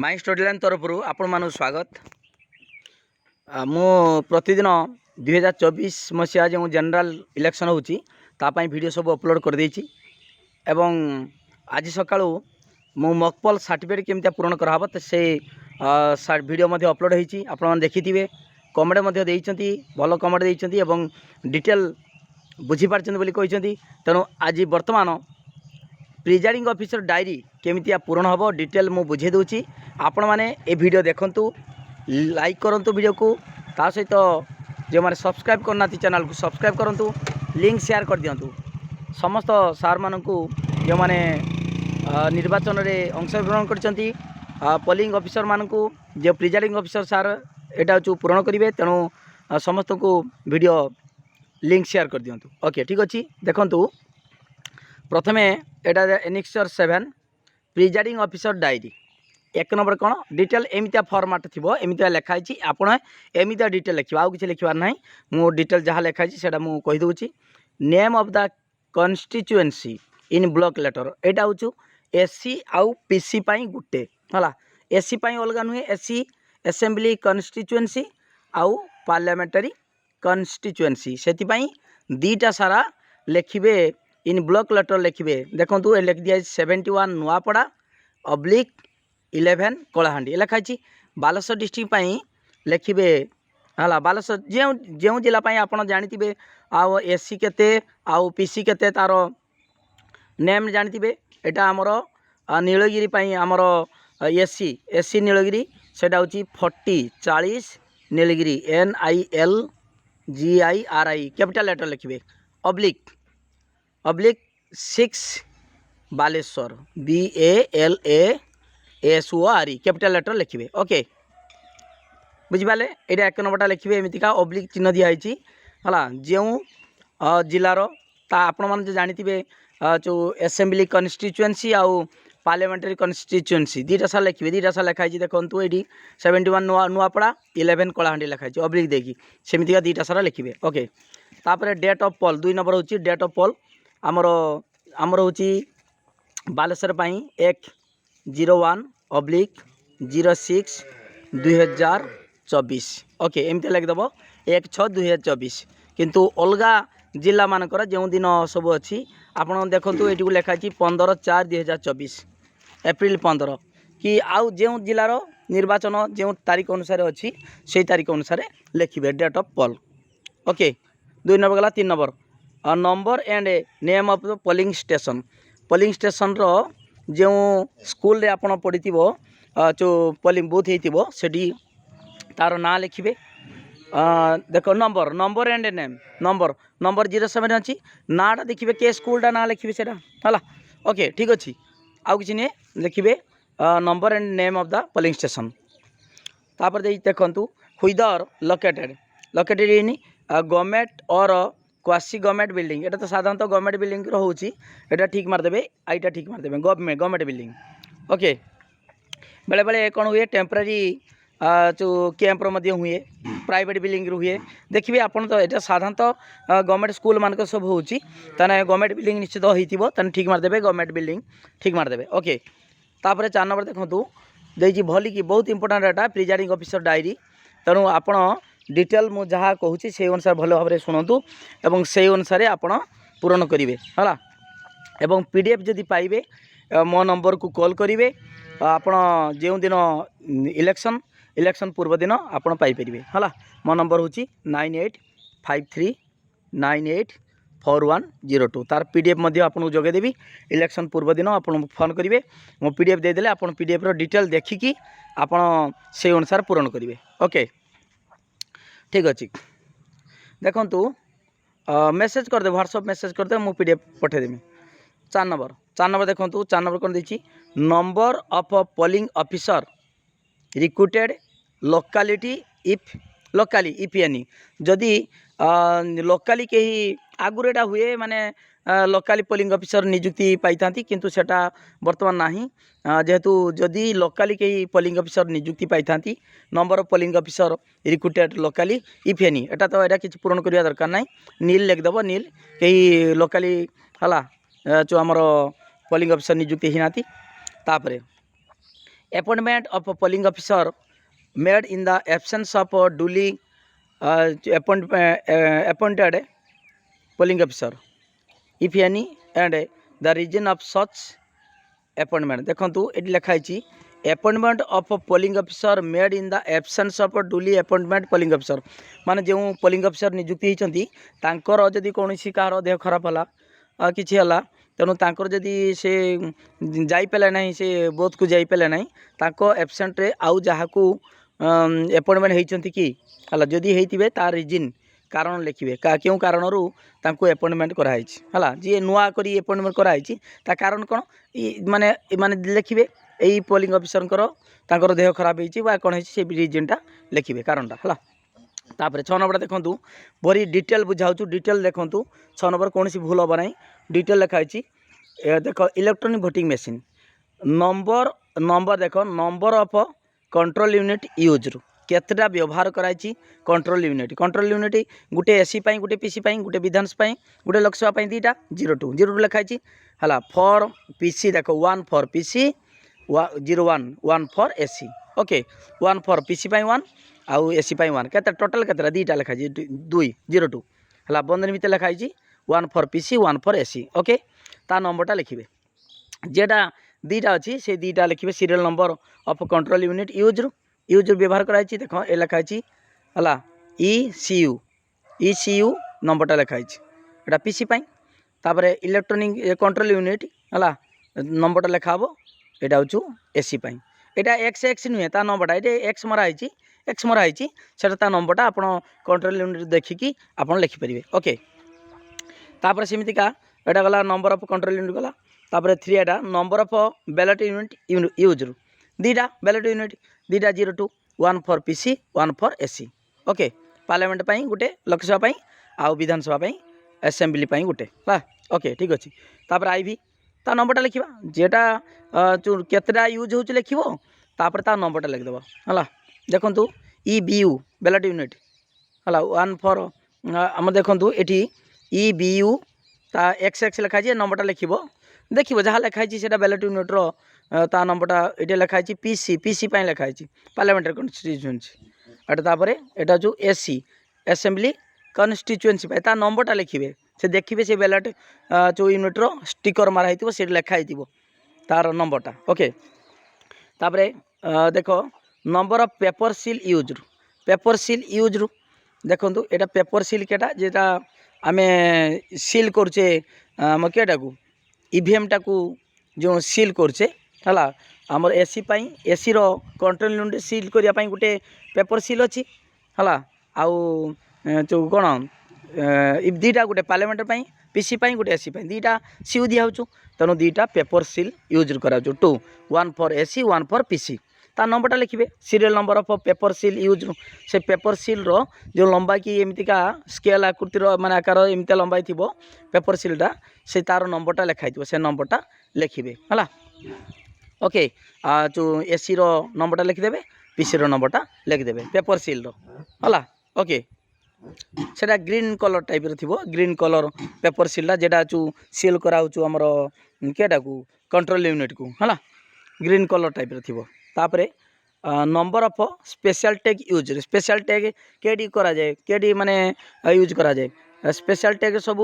My study line तरफ आपण मान स्वागत। मु प्रतिदिन 2024 मसीहा जो जनरल इलेक्शन होती वीडियो सब अपलोड कर देछि एवं आज सकाळु मु मकपल सर्टिफिकेट केमती पूरण कराब तो से वीडियो मध्य अपलोड होती आपण देखिथिबे। कमेंट मध्य देइछंती, भल कमेंट देइछंती एवं डिटेल बुझी पारछंती बोली कहिछंती। तेणु आज वर्तमान प्रिजाइडिंग ऑफिसर डायरी केमितिया पूरण हम डिटेल मु बुझे दूची। आपण माने ए वीडियो देखंतु, लाइक करंतु वीडियो को, ता सहित जो माने सब्सक्राइब करना चैनल को सब्सक्राइब करंतु, लिंक शेयर कर दियंतु समस्त सार मानकु जो माने निर्वाचन रे अंशग्रहण करछंती। पोलिंग ऑफिसर मानकु जो प्रिजाइडिंग ऑफिसर सार एटा जो पूरण करिवे। तेणु समस्त को वीडियो लिंक शेयर कर दियंतु। ओके ठीक अछि। देखंतु प्रथमे एटा एनेक्सर 7 प्रिजाइडिंग ऑफिसर डायरी एक नंबर कौन डिटेल एमतिया फॉर्मेट थी एमतिया लिखाई। आपण एमतिया डिटेल लिखा आउ कि लिखार ना मु डिटेल जहाँ लिखाई से कहीदे। Name of the constituency in block letter एटा हूँ एससी आउ पीसी पाई गुटे है। एससी पाई अलग नुहे, एससी असेंबली कन्स्टिट्युएंसी आउ पार्लियामेंटारी कन्स्टिट्युएंसी से दीटा सारा लिखिबे। इन ब्लॉक लेटर लिखिबे। देखो ये लिख दिया 71 नुआपड़ा ऑब्लिक 11 कलाहांडी लिखाई। बालेश्वर डिस्ट्रिक्ट लिखिबे है। बालेश्वर जो जो जिला आपड़ जानी आउ एससी केते आउ पीसी केते तार नेम जानी। एटा आमर नीलगिरी आमर एससी एससी नीलगिरी सेटा हूँ 40 नीलगिरी NILGIRI कैपिटल लेटर लिखिबे। Oblique 6 Baleshwar BALASOR capital letter लिखिबे। ओके बुझिपाले। एटा एक नंबरटा लिखिबे एमितिका ऑब्लिक चिन्ह दिया है जो जिलार ता आपण मान जानिथिबे जो असेंबली कन्स्टिट्युएंसी आउ पार्लियामेंटारी कन्स्टिट्युएंसी दीटा साल लिखिबे। दीटा साल लिखाई देखो ये 71 नुआपड़ा 11 कलाहांडी लिखाई ऑब्लिक देकी सेमितिका दीटा सारा लिखिबे। ओके तापर डेट ऑफ पोल 2 नंबर होची डेट ऑफ पोल आमर हूँ बालेश्वर 1/01/06/2024 ओके एमती लिखिदेव 1/6/2024। किंतु अलगा जिला मानकर जो दिन सब अच्छी आपड़ देखूँ ये लिखाई 15/4/2024 एप्रिल 15 कि आउ जो जिलार निर्वाचन जो तारीख अनुसार अच्छी से तारीख अनुसार लिखिबे date of poll. Okay 2 number गला। 3 number number and name of the polling station रो जो स्कूल रे आपण पढ़ी जो पोलिंग बूथ हो तार ना लिखिबे। देखो नंबर एंड नेम नंबर 07 अच्छी नाटा देखिए के स्कूलटा ना लिखिबे सेटा है। ओके ठीक अच्छे आउ कि नहीं लिखिबे number and name of the polling station. तापर देखु whether located in government or quasi government building एटा तो साधारणतः गवर्नमेंट बिल्डिंग रोचे एटा ठीक मारदेवे आईटा ठीक मारदेवे गवर्नमेंट बिल्डिंग। ओके बेले बेले कौन हुए टेम्परारी जो कैंप हुए प्राइवेट बिल्डिंग हुए देखिए आपन तो ये साधारणतः गवर्नमेंट स्कूल मानक सब होची गवर्नमेंट बिल्डिंग निश्चित होता ठीक मारदेवे गवर्नमेंट बिल्डिंग ठीक मारदेवे। ओके तापर 4 नंबर देखो देजी भली कि बहुत important data presiding officer diary. तेणु आपण डिटेल मु जहाँ कहूँ से अनुसार भल भाव शुणु एवं से अनुसार आपण पूरण करेंगे है। एवं PDF जदि पाइबे मो नंबर को कॉल करेंगे आपण जो दिन इलेक्शन पूर्व दिन आपण पाइपर है। मो नंबर हूँ 9853984102 तार PDF आपको जगेदेवी। इलेक्शन पूर्व दिन आप फोन करेंगे मो PDF देदेले आप PDF रो डिटेल देखिकी आपण से अनुसार पूरण करेंगे। ओके ठीक अच्छे देखु मेसेज करदे व्हाट्सअप मेसेज करदे मु PDF पठेदेमी। 4 नंबर देखो 4 नंबर कौन देखिए number of polling officer recruited locality if any जदि लोकाली कहीं आगुरी एटा हुए माने लोकाली पोलिंग ऑफिसर नियुक्ति पाई था किंतु सेटा वर्तमान नहीं जेहेतु जदि लोकाली कहीं पोलिंग ऑफिसर नियुक्ति पाई था number of polling officer recruited locally if any एटा तो एटा किसी पूरण करवा दरकार नहीं नील लिखदेव नील कहीं लोकाली है जो आमर पोलिंग ऑफिसर नियुक्ति ही ना। तापर appointment of a polling officer made in the absence of a duly appointed polling officer if any and the reason of such appointment देखो ये लिखाई appointment of a polling officer made in the absence of a duly appointment polling officer माने जो polling officer नियुक्ति होती तांकर जदि कौन कार देह खराब है किसी है तेणु तांकर जदि से जाइपारे ना से बोथ को जाइपारे ना तांको एब्सेंट रे आउ जहाँ को अपॉइंटमेंट होती कि है जदि होते तार रिजिन कारण लिखे क्यों कारण तांको अपॉइंटमेंट कराई है जी नुआ करी अपॉइंटमेंट कराई ता कारण कौन माने माने लिखे यही पोलिंग ऑफिसर देह खराब होती कौन है रिजनटा लिखे कारणटा है तापर 6 नंबर देखूँ बड़ी डिटेल बुझाऊँ डिटेल देखूँ 6 नंबर कौन भूल हम ना डिटेल लिखाई देख electronic voting machine number number देख number of control unit use रु केतटा व्यवहार कराई कंट्रोल यूनिट गोटे एसी गोटे पीसी गोटे विधानसभा गोटे लोकसभा दीटा 02 लिखाई है फॉर पीसी देख 1 for PC 01 for AC okay 1 for PC 1 आउ एसी 1 केते टोटल केतटा दीटा लिखाई 02 है बंधन भितर लिखाई 1 for PC 1 for AC okay ता नंबरटा लिखे जेटा दीटा अच्छी से दीटा लिखे serial number of control unit use व्यवहार कराई देख ये लिखाई है ECU नंबरटा लिखाई एटा पीसी तापर इलेक्ट्रॉनिक कंट्रोल यूनिट है नंबरटा लिखा हम यहाँ हूँ एसी यहाँ एक्स नुहे ता नंबरटा ये एक्स मराई से नंबरटा आप कंट्रोल यूनिट देखिकी आप लिखिपारे ओके तापर सेमतिका यहाँ गला नंबर ऑफ कंट्रोल यूनिट गला तापर 3 एटा number of ballot unit use रु दीटा बैलेट यूनिट दीटा 02 1 for PC 1 for AC okay parliament गोटे लोकसभा आउ विधानसभा असेंबली गोटे हाँ ओके ठीक अच्छे तापर आईवी ता नंबरटा लिखा जेटा केतटा यूज हो लिखो तापर ता नंबरटा लिखिदेव है देखु EBU बैलेट यूनिट है 1 फॉर आम देखु ये EBU ता XX लिखाई नंबरटा लिखो देखो जहाँ लिखाई से बैलेट यूनिट्र ता नंबरटा ये लिखाई पीसी लिखाई पार्लियामेंटारी कन्स्टिट्यूएंसी एटापर यहाँ जो एसी असेंबली कन्स्टिट्यूएंसी ता नंबरटा लिखे से देखिए से बैलेट जो यूनिट्र स्टिकर मारा से लिखाई तार नंबरटा ओके तापर देख number of paper seal use रु देखो यहाँ पेपर सील केटा जेटा आम सील करुचे आम केटा को ईवीएम टाकू जो सील करुचे है आमर एसी एसी रो कंट्रोल यूनिट सील करने गोटे पेपर सील अच्छी है आउ जो कौन दीटा गोटे पार्लियामेंट पीसी गोटे एसी दीटा सीयू दिखाऊँ तेणु दीटा पेपर सील यूज करा 2 1 फॉर एसी 1 फॉर पीसी ता नंबरटा लिखे serial number of paper seal use से पेपर सील रो जो लंबा की एमतीका स्केल आकृतिर माने आकार एमती लंबाई थी पेपर सीलटा से तार नंबरटा लिखाई से नंबरटा लिखे है ओके जो एसी रो नंबरटा लिखिदेवे पीसी रो नंबरटा लिखिदेवे पेपर सील रो है ओके सेटा ग्रीन कलर टाइप थी ग्रीन कलर पेपर सीलटा जेटा जो सील कराऊँ आमर केटा को कंट्रोल यूनिट को है ग्रीन कलर टाइप थी तापर number of special tag KD करा जाए केडी माने यूज करा जाए स्पेशल टैग सब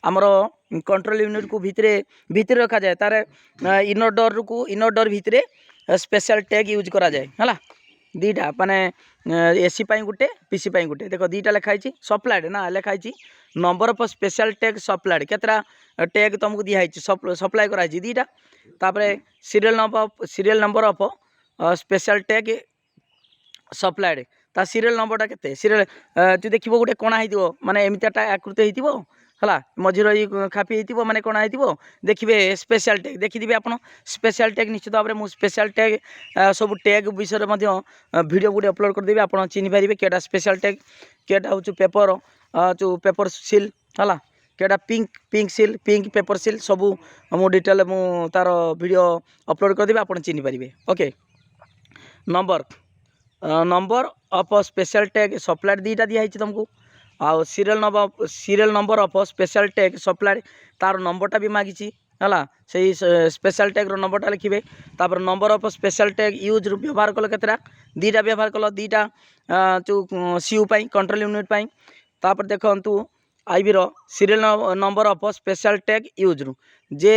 आमर कंट्रोल यूनिट को भितर रखा जाए तार इनर डोर भितर स्पेशल टैग यूज करा जाए है दीटा माने एसी गोटे पीसी गोटे देख दीटा लिखाई सप्लाइड ना लिखाई number of special tag supplied केतटा टैग तुमको दिखाई सप्लाई कराई दीटा तापर serial number of special tag supplied ता सीरियल नंबरटा केते सीरियल तु देखिबो गोटे कोना हेतिबो माने एमिताटा आकृति हेतिबो हला मझिर खापी हेतिबो माने कोना हेतिबो देखिबे स्पेशल टैग देखिदिबे आपण स्पेशल टैग निश्चित भाव में मु स्पेशल टैग सब टैग विषय मध्ये वीडियो गुटे अपलोड कर देबे आपण चिनि पारिबे केटा स्पेशल टैग केटा होछु पेपर जो पेपर सील हला केटा pink seal pink paper seal सब मु डिटेल मु तार वीडियो अपलोड कर देबे आपण चिनि पारिबे okay number of special tag supplied दीटा दिखाई तुमको आउ serial number of special tag supplied तार नंबरटा भी मागी है से स्पेशल टैग नंबरटा लिखे तापर number of special tag use व्यवहार कल केतटा दीटा व्यवहार कल दीटा जो सीयू कंट्रोल यूनिट तापर देखु IB serial number of special tag use रु जे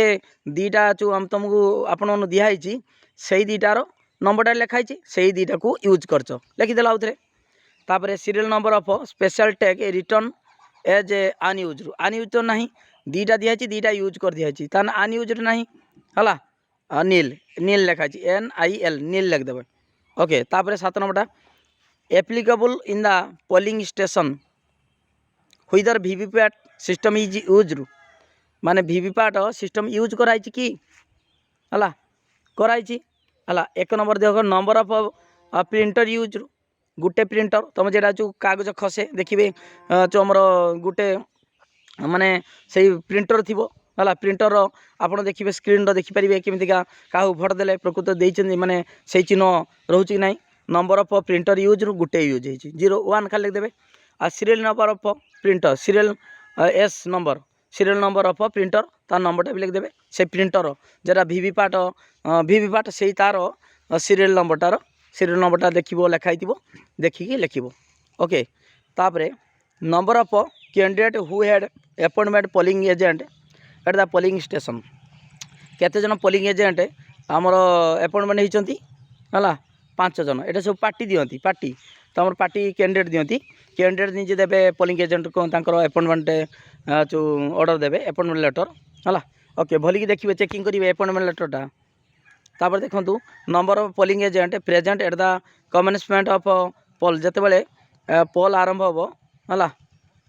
दीटा जो तुमको आपण दिखाई से दीटार नंबरटा लिखाई से दीटा को यूज कर लिखिदेल आउ थे तापर serial number of special tag return as unused unused तो ना दीटा दिखाई दीटा यूज कर दिखाई तान अनयूज ना है नील नील लिखाई NIL नील लिखिदेवे ओके तापर 7 नंबरटा applicable in the polling station whether VVPAT system is use माने वीवीपैट सिस्टम यूज कराई कि है कराई है 1 नंबर देख नंबर ऑफ प्रिंटर यूज गुटे प्रिंटर तुम जेटा जो कागज खसे देखिए जो आमर गुटे माने से प्रिंटर थी है प्रिंटर आप देखिए स्क्रीन देखिपारे केमिका क्या भोट देले प्रकृत देते माने से चिन्ह रोचे ना नंबर ऑफ प्रिंटर यूज गुटे यूज हो 01 खाली लिखिदेवे आ serial number of printer serial एस number serial number of printer तार नंबरटा भी लिखिदेवे से प्रिंटर जरा वीवीपैट से तार सीरियल नंबरटा देखो लिखाई देखिकी लिखो ओके तापर number of candidate who had appointment polling agent at the polling station केते जन पोलिंग एजेंट आमर अपॉइंटमेंट होती है 5 जन एटा सब पार्टी दियंती पार्टी तो आम पार्टी कैंडिडेट दियंती कैंडिडेट निजे देवे पोलिंग एजेंट को अपॉइंटमेंट जो ऑर्डर देवे अपॉइंटमेंट लेटर है ओके भलिकी देखिए चेकिंग करेंगे अपॉइंटमेंट लेटरटा तापर देखु number of polling agent present at the commencement of poll जितेबाला पोल आरंभ हम है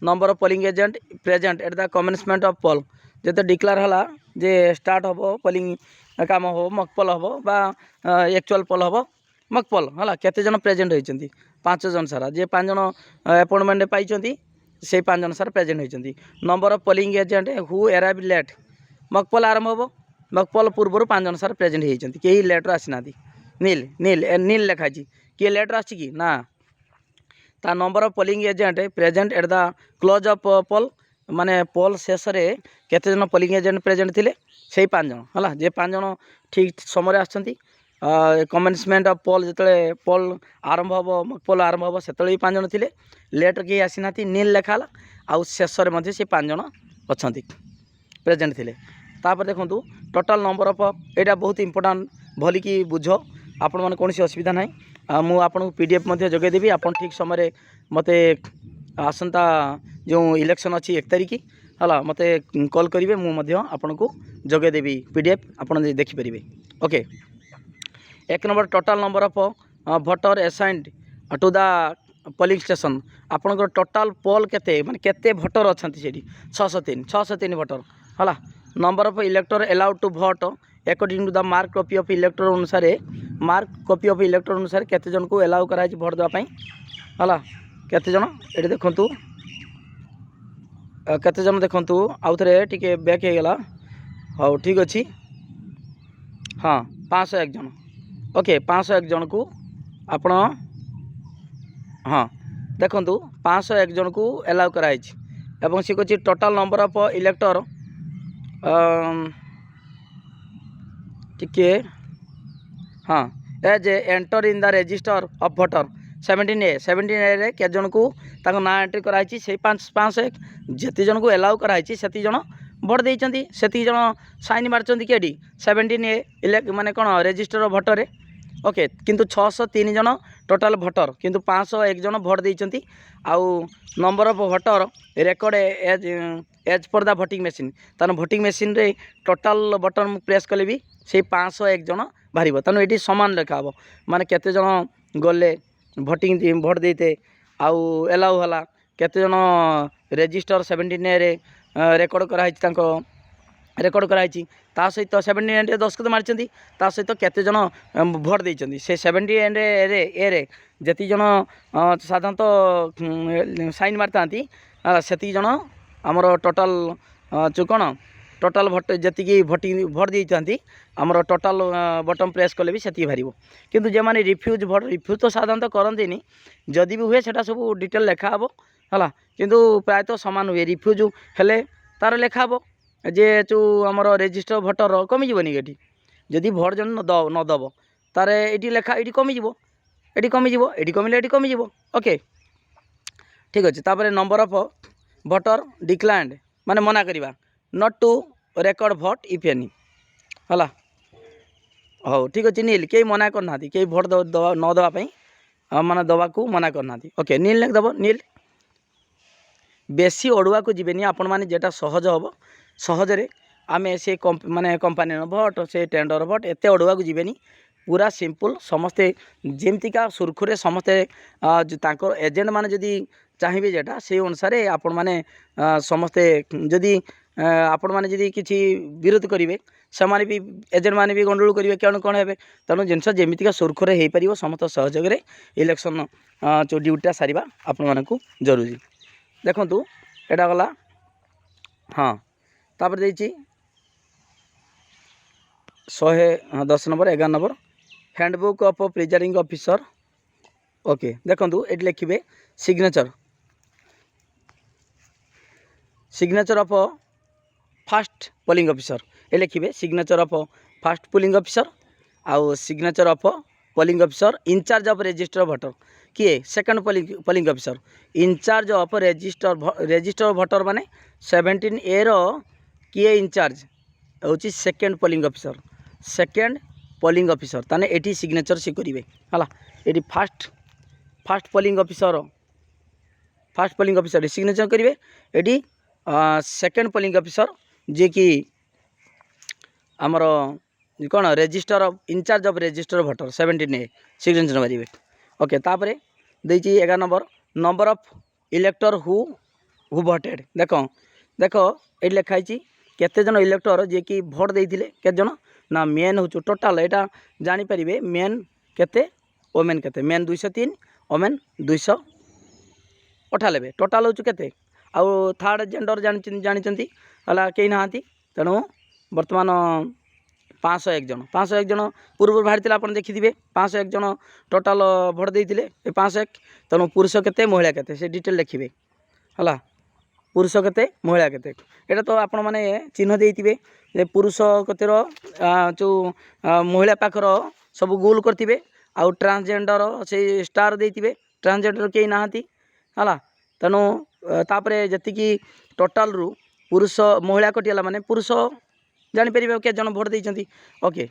number of polling agent present at the commencement of poll जो डिक्लेयर है जे स्टार्ट हम पोलिंग काम हो मकपोल हम बा एक्चुअल पोल हम मकपोल है केते जन प्रेजेंट होती 5 जन सारा जे 5 जन अपॉइंटमेंट पाई से 5 जन सारा प्रेजेंट होती number of polling agent who arrive late mock poll आरंभ हम मकपोल पूर्व 5 जन सारा प्रेजेंट होती कहीं लेटर आसीना नील नील नील लिखाई किए लेटर आसी ना ता number of polling agent present at the close of poll माने पोल शेष में केते जन पोलिंग एजेंट प्रेजेंट थिले से 5 जन है जे 5 जन ठीक समय आसछंती कमेन्समेंट ऑफ पोल जिते पोल आरंभ हम पोल आरंभ हम से 5 जन थिले लेटर कहीं आसीना नील लिखाला आउ शेष में से 5 जन अच्छा प्रेजेंट थिले तापर देखु टोटाल नंबर ऑफ एटा बहुत इंपोर्टेंट भलिकी बुझ आपण मैंने कौन असुविधा ना मु आपको PDF जोगेदेवी आप ठीक समय मते आसंता जो इलेक्शन अच्छी 1 तारिख है मत कॉल करेंगे मुझे आपन को जोगेदेवी PDF आप देखिपारे okay 1 number total number of voter assigned to the polling station आपंकर टोटाल पोल केते माने केते भोटर अच्छा से 603 भोटर है number of elector allowed to vote according to the mark copy of elector अनुसार केते जन को अलाउ कराई भोट देवाई है केते जन ये देखु केते जन देखु आउ थे टी बैक हो गला हाँ ठीक अच्छे हाँ 501 जन ओके 501 जन को आपण हाँ देखु 501 जन को अलाउ कराई एवं सी कह टोटाल नंबर ऑफ इलेक्टर टिके हाँ as enter in the register of voter 17A रे के जन को ना एंट्री कराई से 501 जेती जन को अलाउ कराई से जन भोट देती से जन साइन मार्चंती कि 17A माने कौन रजिस्टर भोटर ओके किंतु 603 जन टोटाल भोटर किंतु 501 जन भोट देती आउ number of voter record as per the voting machine तान भोटिंग मशीन रे टोटाल बटन प्रेस कले भी से 501 जन बाहर तेणु ये सामान लेखा हे माने केते जन गले भोटिंग भोट देते आउ एलाउ है केते जन रजिस्टर 17A रे रेकर्ड कराई रेकर्ड कराई ता सहित 17A रे दस्तखत मारी ता सहित केते जन भोट देते से 17A रे जति जन साधारणतः साइन मारता से जन आमर टोटाल जो कौन टोटाल भोट जी भोट देती आमर टोटाल बटन प्रेस कले भी से बाहर किंतु जे माने रिफ्यूज भोट रिफ्यूज तो साधारणतः करती जदि भी हुए सेटा सब डिटेल लेखा हे है किंतु प्रायतः सामान हुए रिफ्यूज हेले तार लेखा हे जे जो आमर रेजिस्टर भोटर कमिजनी ये जदि भोट जन नदब तार ये लेखा ये कमिज ये कमिज ये कमिले ये कमिज ओके ठीक अच्छे। तापर नंबर ऑफ भोटर डिक्लाइंड माने मना करवा not to record vote if any है हो ठीक अच्छे नील कई मना करना कई भोट न देवाई माने दवा को मना करना ओके नील लिख दब नील बेसी अड़ुआ को जीवेनि आपण मैंने जेटा सहज हम सहजरे आम से माने कंपानी भोट से टेंडर भोट एत अड़ुआ को जीवेनि पूरा सिंपल समस्ते जमतीका सुरखुरे समस्ते एजेंट माने जदि चाहिए जेटा से अनुसार आपण मैंने समस्ते जदि आपण मैंने जदि किसी विरोध करेंगे से भी एजेंट मैंने भी गंडगोल करेंगे कौन कौन है तेणु जिनस जमीका सुरखुरे हो पार समस्त सहयोग इलेक्शन जो ड्यूटीटा सारा आपण मानक जरूरी देखु एटा गला हाँ तापर देछि 110 number 11 number handbook of presiding officer okay देखु ये लिखे signature of first polling officer ये लिखे signature of first polling officer आउ signature of polling officer in-charge of register voter किए second polling officer in-charge of register voter माने 17A रो किए इंचार्ज हूँ सेकंड पोलिंग ऑफिसर ताने एटी सिग्नेचर से करेंगे है ये फास्ट पोलिंग ऑफिसर सिग्नेचर करेंगे ये सेकंड पोलिंग ऑफिसर जे कि आमर कौन register of in charge of register voter 17A signature मारे ओके तापर देछि 11 number of elector who voted देख ये लिखाई केते जन इलेक्टर जे कि भोट देते केते जन ना मेन हूँ टोटाल यहाँ जानीपर मेन केते ओमेन केते मेन 203 ओमेन 298 टोटाल हूँ केते आउ थर्ड जेंडर जानी है कई ना तेणु बर्तमान 501 जन पूर्व बाहरी आप देखिए 501 जन टोटाल भोट देते 501 तेणु पुरुष केते महिला केते से डिटेल लिखिए है पुरुष केते महिला केते यहाँ तो आपण मैंने चिन्ह देते पुरुष कतिर जो महिला पाखर सब गोल करते आउ ट्रांसजेंडर से स्टार देते ट्रांसजेंडर कई ना है तेणु तापर जी टोटाल रु पुरुष महिला कटिगला माने पुरुष जानीपर के जन भोट देते ओके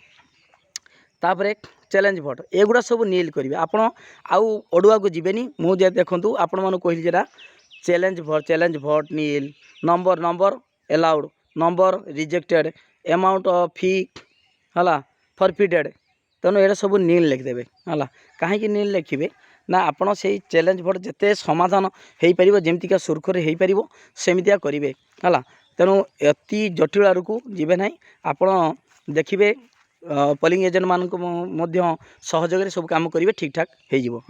तापर चैलेंज भोट एगुड़ा सब नील करेंगे आपण आउ अड़ुआ को जीवेनि मुझे देखूँ आपण मानू कहली जेटा challenge vote nil number allowed number rejected amount of fee है फॉरफिटेड तेणु ये सब नील लिखिदेवे है कहीं नील लिखे ना आपण से चैलेंज भोट जिते समाधान हो पार जमतीका सुरखुरे हो पार सेमतिया करेंगे है तेणु अति जटिल आड़ को जीवे ना आपण देखिए पोलिंग एजेंट मान सहयोग सब कम करेंगे ठीक ठाक हो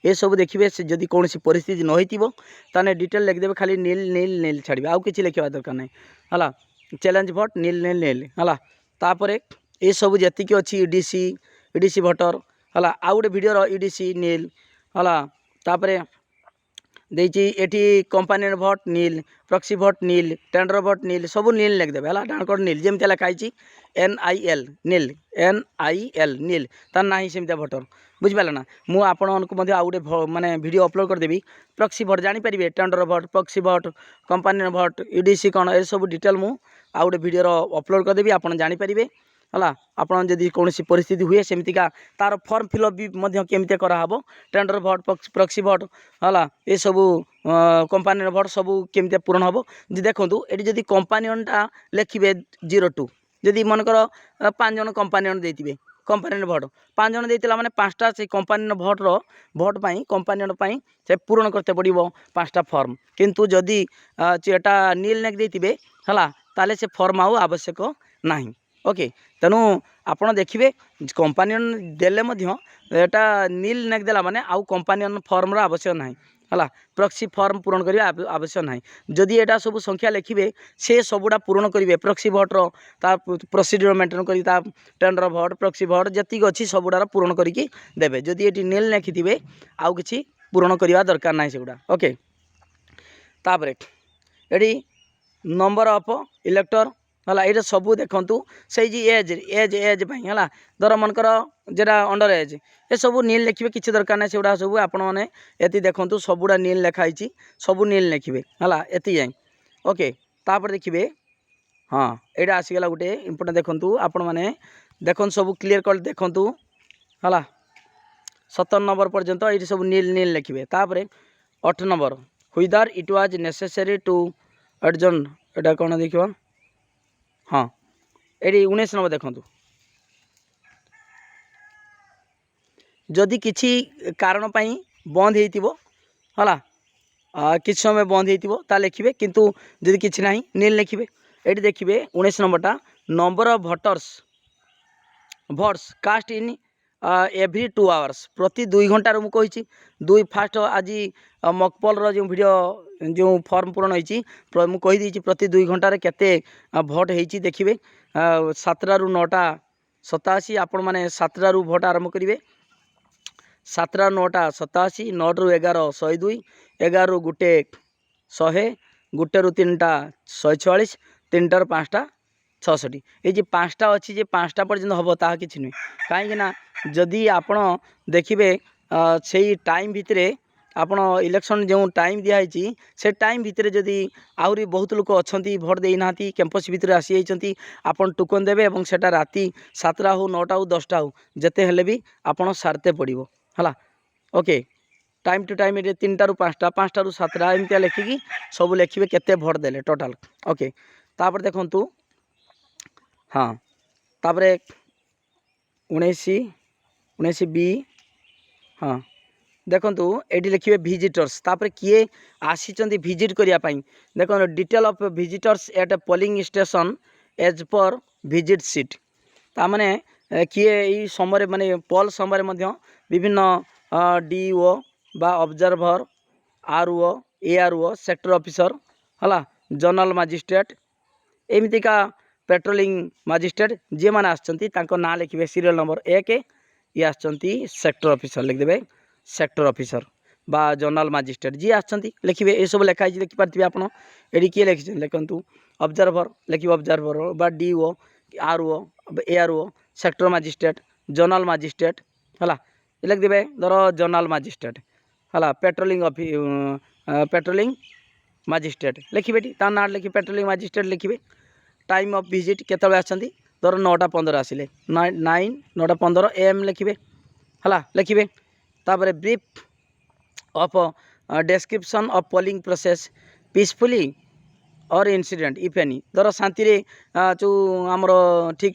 ये सब देखिए से जदि कौन परिस्थिति न होने डिटेल लिखिदेवे खाली नील नील नील छाड़े आउ कि लिखा दरकार नहीं है चैलेंज भोट नील नील नील है तापर ये सब जी अच्छी ईडीसी भोटर है आउ गोटे वीडियो ईडीसी नील है तापर देटी कंपानी भोट नील प्रॉक्सी भोट नील टेंडर भोट नील सब नील लिखिदेवे है डाणकोड नील जमी लिखाई NIL नील NIL नील तार ना सेमती भोटर बुझिपारे ना मुझे आपको आउ गोटे माने वीडियो अपलोड करदेवी प्रॉक्सी भोट जानीपर टेंडर भोट प्रॉक्सी भोट कंपानी भोट ईडीसी कौन ये सब डिटेल मुझे आउ गोटे वीडियो अपलोड करदेवी आप जानीपर है आपड़ जदि कौन परिस्थिति हुए सेमतिका तार फॉर्म फिलअप भी केमती कराब टेंडर भोट प्रॉक्सी भोट है ये सब कंपानी भोट सब केमती पूरण हम जी देखूँ ये जदि कंपानीटा लिखे 02 जदि मनकर 5 जन कंपानी देते कंपानी भोट 5 जन देता मैंने 5टा से कंपानी भोटर भोट पाई कंपानी से पूरण करते पड़ो 5टा फॉर्म किंतु जदि एटा नील नेक देते है ताले से फॉर्म आउ आवश्यक ना ओके तेणु आपड़ देखिए कंपानी देले एटा नील नेक देला माने आउ कंपानी फॉर्म आवश्यक ना है प्रॉक्सी फॉर्म पूरण करने आवश्यक ना जदि एटा सब संख्या लिखे से सबुड़ा पूरण करेंगे प्रॉक्सी भोटर प्रोसीड्यूर मेंटेन कर टेंडर भोट प्रॉक्सी भोट जी अच्छी सबुड़ार पूरण करके देवे जदि ये नील लिखिथे आउ कि पूरण करवा दरकार ना सेगुड़ा ओके तापर ये नंबर ऑफ इलेक्टर है ये सब देखूँ से एज एज एज है धर मनकर जेटा अंडर एज ये सब नील लिखे किसी दरकार ना सेगुड़ा सब आपण मैंने ये देखूँ सबुड़ा नील लिखाई सब नील लिखे है ये जाए ओके तापर देखिए हाँ यहाँ आसीगला गोटे इम्पोर्टेंट देखूँ आपण मैंने देखो सब क्लीयर कट देखूँ है 17 नंबर पर्यंत ये सब नील नील लिखे तापर 8 number whether it was necessary to adjourn एटा कौन देखिए हाँ ये 19 नंबर देखूँ जदि किसी कारण बंद है किसी समय बंद होता लिखे किंतु जदि किसी ना नील लिखे ये देखिए 19 नंबरटा number of votes cast in every 2 hours प्रति 2 घंटार मुझे दुई फास्ट आज मकपल जो वीडियो जो फॉर्म पूरण होती प्रति 2 घंटार केते भोट होती देखिए 7 रू 9टा 87 आपण मैंने 7 रू भोट आरंभ करेंगे 7 रू 9टा 87 9 रू 11 102 11 रू 1 100 1 रू 3टा 144 3 टार 5टा 66 ये 5टा अच्छी जे 5टा पर्यटन हम ता कि नुह कहीं जदि आपण देखिए से टाइम भितर आपण इलेक्शन जो टाइम दिखाई से टाइम भितर जदि आहरी बहुत लोक अच्छा भोट देना कैंपस भितर आसी जाती आपन टोकन देवे और सेटा राति 7टा हो 9टा हो 10टा हो जिते हेले भी आपन सारते पड़ो है ओके टाइम टू टाइम ये 3टा रू 5टा 5टा रू 7टा एमती लिखिकी सब लिखे केते भोट देले टोटाल ओके तापर देखूँ हाँ तापरे 19 बी हाँ देखूँ ये लिखे विजिटर्स तापर किए आसी विजिट करने देखो detail of visitors at polling station as per visit sheet ताने किए यही समय माने पोल समय विभिन्न डीओ बा observer RO ARO sector officer है जनरल मजिस्ट्रेट एमतीका पेट्रोलिंग मजिस्ट्रेट जी मैंने आसछंती ना लिखे सीरियल नंबर 1 ये आसछंती सेक्टर ऑफिसर लिखिदेवे सेक्टर ऑफिसर बा जनरल मजिस्ट्रेट जी आसछंती लिखिए ये सब लिखाई देखिपारे आप ये किए लिखी लिखु ऑब्जर्वर लिखे ऑब्जर्वर बा DO RO ARO sector magistrate general magistrate है लिखिदेवे धर जनरल मजिस्ट्रेट है पेट्रोलिंग मजिस्ट्रेट लिखे ता ना लिखिए पेट्रोलिंग मजिस्ट्रेट लिखे टाइम ऑफ विजिट केतबे आछंती धर 9टा 15 आसिले 9टा 15 AM लिखिए है लिखिए तापर brief of description of polling process peacefully और इंसिडेंट इफ एनी धर शांति जो आमर ठीक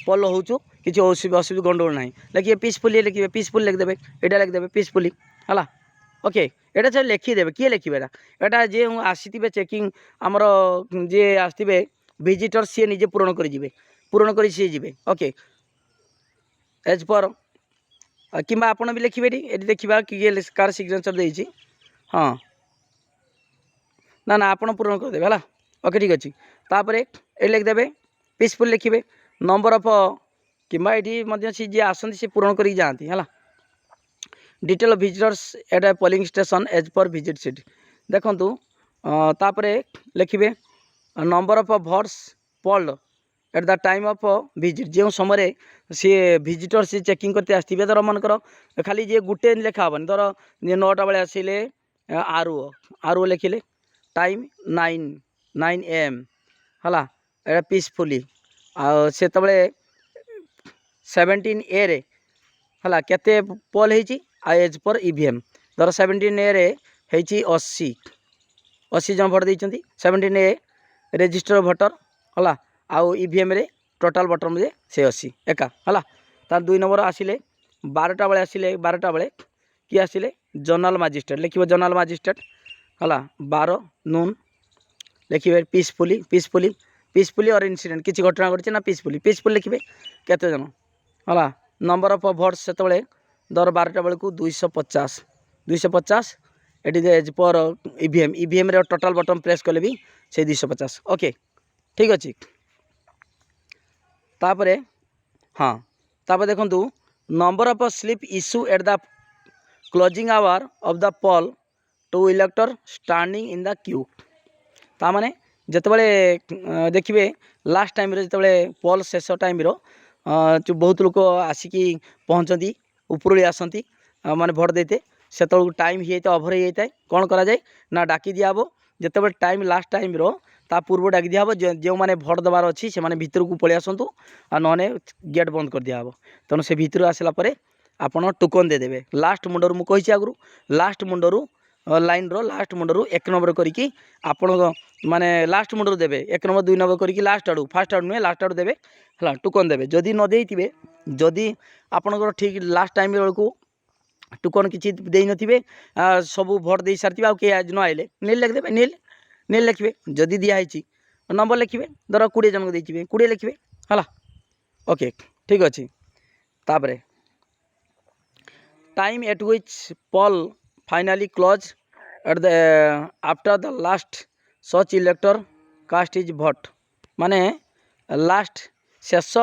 पोल हो किसी असुविधा गंडगोल ना लिखिए पीसफुली लिखिए पीसफुल लिखिदेवे यहाँ लिखिदेवे पीसफुली है ओके यहाँ सब लिखिदेवे किए लिखे यहाँ जे आसी चेकिंग आमर जे आसवे विजिटर सी निजे पूरण कर सी जी ओके एज पर कि आपड़ भी लिखे ये देखा किए कार सिग्नेचर देती हाँ ना ना आपड़ पूरण करदे है ओके ठीक अच्छे तापर ये लिखिदेवे पीसफुल लिखे नंबर ऑफ कि सी जी आसती सी पूरण कर जाती है detail of visitors at a polling station as per visit sheet देखूँ तापर लिखे number of votes polled at the time of visit जो समय सी विजिटर सी चेकिंग करते आसवे धर मनकर खाली जी गोटे लेखा हेनी धर 9टा बेले आसिले आरओ लिखिले टाइम 9 AM है पीसफुली से 17 A रे है केते पोल होती एज पर ईवीएम धर 17 A रे 80 जन भोट देती 17 A रेजिस्टर भोटर है आउ ईवीएम रे टोटाल भोटर मुझे से 80 एका है तार 2 नंबर आसिले 12टा बेले आसिले 12टा बेले किए आसिले जनरल मजिस्ट्रेट लिखे जनरल मजिस्ट्रेट है 12 नून लिखे पीसफुली और इंसिडेंट किसी घटना घटी ना पीसफुल लिखे केते जन है नंबर ऑफ भोट्स से धर 12टा बेलू 250 ये एज पर ईवीएम रे टोटाल बटन प्रेस कले भी से 250 ओके ठीक अच्छे तापरे हाँ तापर देखूँ number of slip issue at the closing hour of the poll to elector standing in the queue तामाने ଯେତେବେଳେ ଦେଖିବେ ଲାଷ୍ଟ ଟାଇମ୍ରେ ଯେତେବେଳେ ପଲ୍ ଶେଷ ଟାଇମ୍ର ବହୁତ ଲୋକ ଆସିକି ପହଞ୍ଚନ୍ତି, ଉପରଳି ଆସନ୍ତି ମାନେ ଭୋଟ୍ ଦେଇତେ, ସେତେବେଳକୁ ଟାଇମ୍ ହେଇଯାଇଥାଏ, ଓଭର୍ ହେଇଯାଇଥାଏ। କ'ଣ କରାଯାଏ ନା ଡାକି ଦିଆହେବ। ଯେତେବେଳେ ଟାଇମ୍ ଲାଷ୍ଟ ଟାଇମ୍ର ତା ପୂର୍ବ ଡାକି ଦିଆହେବ, ଯେଉଁମାନେ ଭୋଟ୍ ଦେବାର ଅଛି ସେମାନେ ଭିତରକୁ ପଳେଇ ଆସନ୍ତୁ, ଆଉ ନହେଲେ ଗେଟ୍ ବନ୍ଦ କରିଦିଆହେବ। ତେଣୁ ସେ ଭିତରୁ ଆସିଲା ପରେ ଆପଣ ଟୋକନ୍ ଦେଇଦେବେ। ଲାଷ୍ଟ ମୁଣ୍ଡରୁ ମୁଁ କହିଛି ଆଗରୁ, ଲାଷ୍ଟ ମୁଣ୍ଡରୁ ଲାଇନ୍ର ଲାଷ୍ଟ ମୁଣ୍ଡରୁ 1 ନମ୍ବର କରିକି ଆପଣ ମାନେ ଲାଷ୍ଟ ମୁଣ୍ଡରୁ ଦେବେ। 1 ନମ୍ବର 2 ନମ୍ବର କରିକି ଲାଷ୍ଟ ଆଡ଼ୁ, ଫାଷ୍ଟ ଆଡ଼ୁ ନୁହେଁ ଲାଷ୍ଟ ଆଡ଼ୁ ଦେବେ ହେଲା, ଟୋକନ୍ ଦେବେ। ଯଦି ନ ଦେଇଥିବେ, ଯଦି ଆପଣଙ୍କର ଠିକ୍ ଲାଷ୍ଟ ଟାଇମ୍ ବେଳକୁ ଟୋକନ୍ କିଛି ଦେଇନଥିବେ, ସବୁ ଭୋଟ୍ ଦେଇ ସାରିଥିବେ, ଆଉ କିଏ ଆଜି ନ ଆଇଲେ ନିଲ୍ ଲେଖିଦେବେ। ନିଲ୍ ଲେଖିବେ। ଯଦି ଦିଆହେଇଛି ନମ୍ବର ଲେଖିବେ, ଧର 20 ଜଣଙ୍କୁ ଦେଇଥିବେ 20 ଲେଖିବେ ହେଲା। ଓକେ, ଠିକ୍ ଅଛି। ତାପରେ time at which poll finally close at the after the last such elector cast his vote, माने लास्ट शेष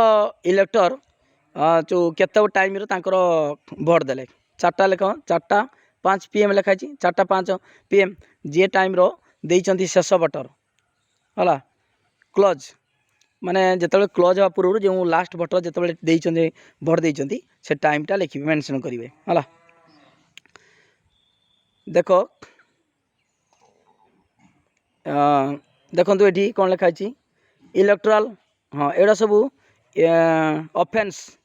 इलेक्टर जो केत टाइम भोट देले 4टा लेख 4:05 PM लिखाई 4:05 PM जी टाइम देइचंती शेष भोटर है क्लोज माने जिते क्लोज हवा पूर्व जो लास्ट भोटर जिते भोट देइचंती से टाइमटा लिखिए मेंशन करेंगे है। देख देखो ये कौन लिखाई इलेक्ट्राल, हाँ एड़ा सब ऑफेंस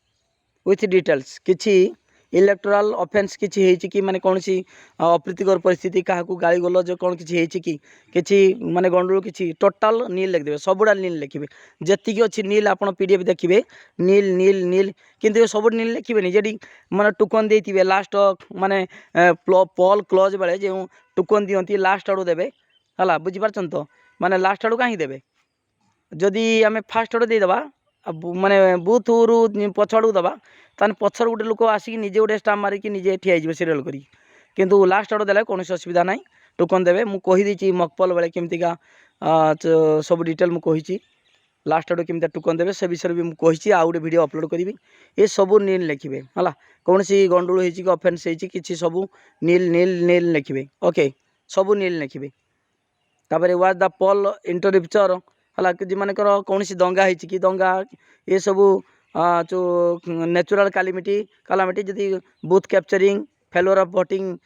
विथ डिटेल्स किछि इलेक्ट्राल ऑफेंस किछि कि माने कौन सी अप्रीतिकर परिस्थिति क्या गाली गलज कौन किछि माने गंडल किछि टोटाल नील लिखिदेवे, सबुड़ा नील लिखिए जी अच्छी नील आप PDF देखिए नील नील नील किंतु सब नील लिखिए जी माने टोकन देते लास्ट माने पॉल क्लोज बेले जो टोकन दियंती लास्ट आड़ू देवे है बुझीपार तो माने लास्ट आड़ू कहीं देवे जदि आम फास्ट आड़ू देदेबा माने बुथ रु पछ आड़ू दबा ताने पछर गोटे लोक आसिक निजे गोटे स्टाम्प मारिक निजे ठिया सीरियल करी किंतु लास्ट आड़ू देला कौन असुविधा ना टोकन देवे। मु कहीदेची मकपल बेले केमतिका सब डिटेल मु कही लास्ट आड़ू केमती टोकन देवे से विषय भी मुझे आउ गोटे वीडियो अपलोड करी ये सब नील लिखिए है कौन सी गंडूल होती अफेन्स होती सब नील नील नील लिखिए ओके सब नील लिखिए। तापर वाज द पोल इंटरप्चर है मानकर कौन सी दंगा होती कि दंगा ये सब जो नेचुरल कालामिटी जदि booth capturing failure of voting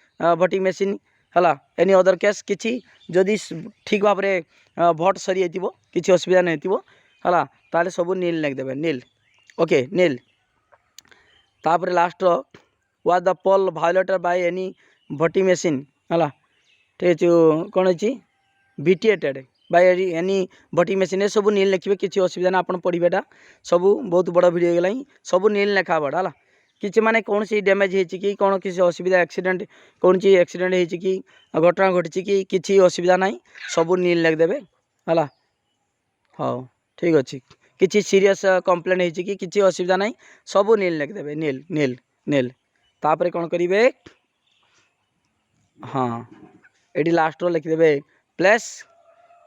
machine है एनी अदर केस किसी जदि ठीक भाव में भोट सरी जाइए किसी असुविधा नहीं है ताले सब नील लिखिदेवे नील ओके नील। तापर last was the poll violated by any voting machine है ठीक जो कौन अच्छी vitiated by any voting machine ये सब नील लिखिए किसी असुविधा ना आप पढ़ेटा सब बहुत बड़ वीडियो गला सब नील लिखा बड़ा है किसी माने कौन सी डैमेज होती कि कौन किसी असुविधा एक्सीडेंट कौन सी एक्सीडेंट होती कि घटना घटी कि किसी असुविधा ना सब नील लिखिदेवे है। हाँ ठीक अच्छे किसी सीरियस कंप्लेन होती कि किसी असुविधा ना सब नील लिखिदेवे नील नील नील। तापर कौन करेंगे हाँ ये लास्ट लिखिदेवे प्लेस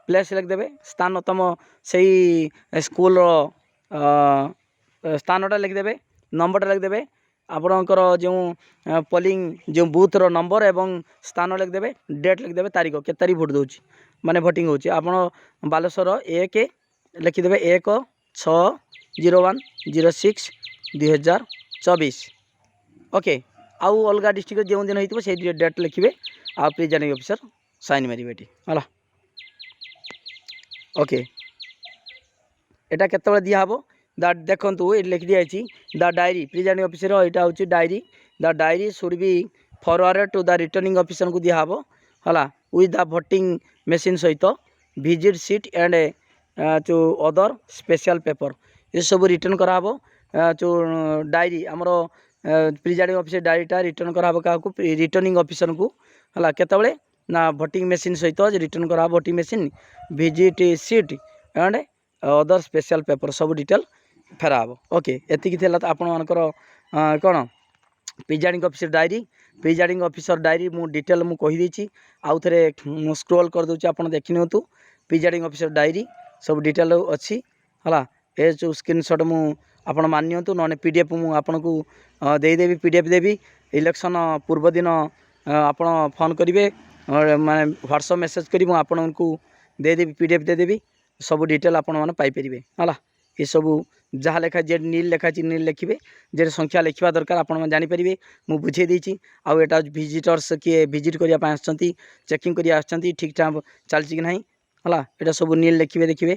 प्लेस लिखिदेवे स्थान तुम से स्कूल स्थानटा लिखिदेवे नंबरटा लिखिदेवे आपणकर जो पोलिंग जो बूथर नंबर एवं स्थान लिखिदेवे डेट लिखिदेवे तारीख के तारीख भोट दूँ माने भोटिंग होची आपण बालेश्वर 1 लिखिदेवे 1/6/01/06/2024 ओके आउ अलग डिस्ट्रिक्ट जो दिन होती से डेट लिखिए आ प्रिजाइडिंग ऑफिसर साइन मारे है ओके। एटा केतबेले दियाहब देखु ये लिखि दिखाई द डायरी प्रिजाइडिंग ऑफिसर यहाँ हूँ diary the diary should be forward to the returning officer को दियाहब है विथ द भोटिंग मशीन सहित विजिट सीट एंड जो अदर स्पेशल पेपर ये सब रिटर्न कराहब जो डायरी आमर प्रिजाइडिंग ऑफिसर डायरीटा रिटर्न कराहब क्या रिटर्निंग ऑफिसर को है केतबेले ना भोटिंग मशीन सहित रिटर्न कराहब voting machine visit sheet and other special paper सब डिटेल फेराहब ओके। एति आपण मानकर कौन प्रिजाइडिंग ऑफिसर डायरी मु डिटेल मु कहीदेची आउ थे स्क्रोल कर दूची आप देखी नियंतु प्रिजाइडिंग ऑफिसर डायरी सब डिटेल अच्छी है ये जो स्क्रीनशॉट मु आपण मानियंतु नने PDF मु आपन को देदेवी PDF देवी इलेक्शन पूर्व दिन आपण फोन करेंगे माने व्हाट्सएप मेसेज करी आपन को ଦେଇଦେବି PDF ଦେଇଦେବି ସବୁ डिटेल आपण मैंने पाइपर है ये सबू जहाँ लेखा जे नील लेखा नील लिखे जे संख्या लिखा दरकार आपने जानीपर मुझे बुझे देती आउ एटा विजिटर्स किए विजिट करने चेकिंग कर ठीक ठाक चलती कि ना है यहाँ सब नील लिखे देखिए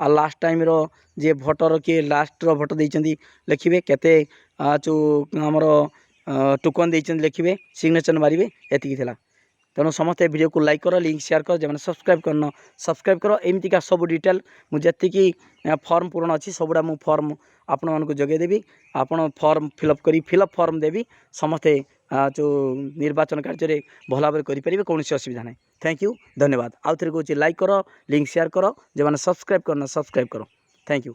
आ लास्ट टाइम रो जे भोटर किए लास्ट रो भोट देती लिखे केते जो आमर टोकन देते लिखे सिग्नेचर मारे एतिकी थिला तेणु समस्ते वीडियो को लाइक कर लिंक शेयर कर जब सब्सक्राइब करना सब्सक्राइब कर एमतीका सब डिटेल मुझे फॉर्म पूरण अच्छी सबुड़ा मुझे फॉर्म आपण मानक जगेदेवी आपण फॉर्म फिलअप करी फिलअप फॉर्म देवी समस्ते जो निर्वाचन कार्य भल भाव करेंगे कौन असुविधा नहीं थैंक यू धन्यवाद आउ थे कहूँ लाइक कर लिंक शेयर कर जब सब्सक्राइब करना सब्सक्राइब कर थैंक यू।